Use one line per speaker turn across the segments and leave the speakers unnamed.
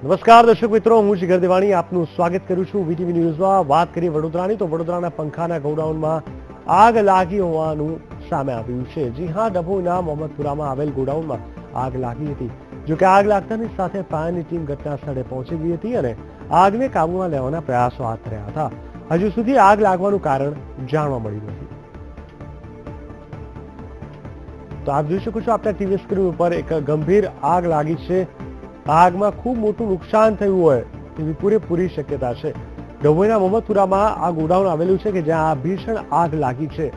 નમસ્કાર દર્શક મિત્રો, હું શિખર દેવાણી આપનું સ્વાગત કરું છું વીટીવી ન્યૂઝમાં। વાત કરીએ વડોદરાની તો વડોદરાના પંખાના ગોડાઉનમાં આગ લાગી હોવાનું સામે આવ્યું છે। જી હા, ડભોઈના મોહમ્મદપુરામાં આવેલ ગોડાઉનમાં આગ લાગી હતી। જો કે આગ લાગતાની સાથે ફાયરની ટીમ ઘટના સ્થળે પહોંચી ગઈ હતી અને આગને કાબૂમાં લેવાના પ્રયાસો હાથ ધર્યા હતા। હજુ સુધી આગ લાગવાનું કારણ જાણવા મળ્યું નથી। તો આપ જોઈ શકો છો આપણા ટીવી સ્ક્રીન ઉપર એક ગંભીર આગ લાગી છે। આગમાં ખૂબ મોટું નુકસાન થયું હોય તેવી પૂરેપૂરી શક્યતા છે। ડભોઈના મોહમ્મદપુરામાં આ ગોડાઉન આવેલું છે કે જ્યાં આ ભીષણ આગ લાગી છે।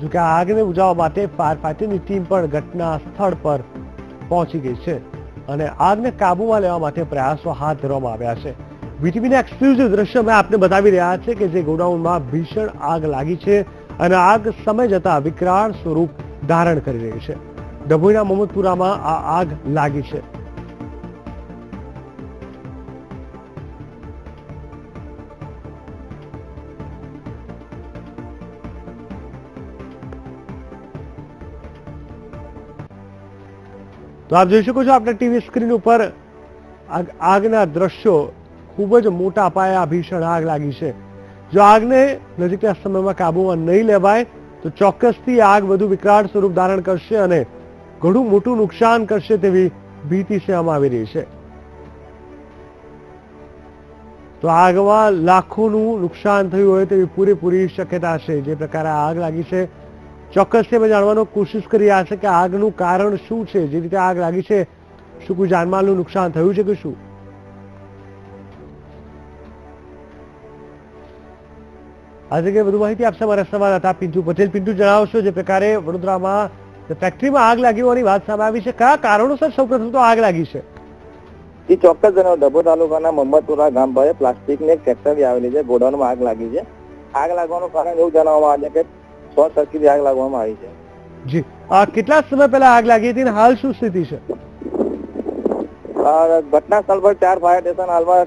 જો કે આ આગને બુઝાવવા માટે ફાયર ફાઇટરની ટીમ પણ ઘટના સ્થળ પર પહોંચી ગઈ છે અને આગને કાબૂમાં લેવા માટે પ્રયાસો હાથ ધરવામાં આવ્યા છે। વીટીવીના એક્સક્લુઝિવ દ્રશ્ય મેં આપને બતાવી રહ્યા છે કે જે ગોડાઉનમાં ભીષણ આગ લાગી છે અને આગ સમય જતા વિકરાળ સ્વરૂપ ધારણ કરી રહી છે। ડભોઈના મોહમ્મદપુરામાં આ આગ લાગી છે। તો આપ જોઈ શકો છો આપણા ટીવી સ્ક્રીન ઉપર આગના દ્રશ્યો। ખૂબ જ મોટા પાયે આ ભીષણ આગ લાગી છે। જો આગને નજીકના સમયમાં કાબૂમાં નહીં લેવાય તો ચોક્કસથી આગ વધુ વિકરાળ સ્વરૂપ ધારણ કરશે અને ઘણું મોટું નુકસાન કરશે તેવી ભીતિ સેવામાં આવી રહી છે। તો આગમાં લાખોનું નુકસાન થયું હોય તેવી પૂરેપૂરી શક્યતા છે। જે પ્રકારે આગ લાગી છે ચોક્કસથી અમે જાણવાનો કોશિશ કરી રહ્યા છે કે આગનું કારણ શું છે। જે રીતે આગ લાગી છે શું કોઈ જાનમાલનું નુકસાન થયું છે કે શું? આ જગ્યાએ વધુ માહિતી આપશે અમારા સંવાદદાતા પિન્ટુ પટેલ। પિન્ટુ, જણાવશો જે પ્રકારે વડોદરામાં ફેક્ટરીમાં આગ લાગી હોવાની વાત સામે આવી છે, કયા કારણોસર સૌપ્રથમ તો આગ લાગી છે?
એ ચોક્કસ જણાવો। ડભોઈ તાલુકાના મોહમ્મદપુરા ગામ પાસે પ્લાસ્ટિકની એક ફેક્ટરી આવેલી છે, ગોડાઉનમાં આગ લાગી છે। આગ લાગવાનું કારણ એવું જણાવવામાં આવે છે કે શોર્ટ સર્કિટથી આગ લાગવામાં આવી છે।
જી, કેટલા સમય પહેલા આગ લાગી હતી અને હાલ શું સ્થિતિ છે?
ઘટના સ્થળ પર 4 ફાયર સ્ટેશન હાલમાં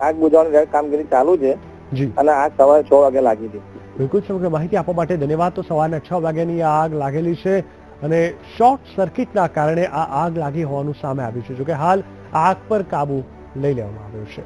આગ બુઝાવવાની કામગીરી ચાલુ છે
જી
અને આગ સવારે 6 વાગે લાગી હતી।
બિલકુલ સમગ્ર માહિતી આપવા માટે ધન્યવાદ। તો સવારના 6 વાગ્યાની આ આગ લાગેલી છે અને શોર્ટ સર્કિટના કારણે આ આગ લાગી હોવાનું સામે આવ્યું છે। જોકે હાલ આગ પર કાબુ લઈ લેવામાં આવ્યો છે।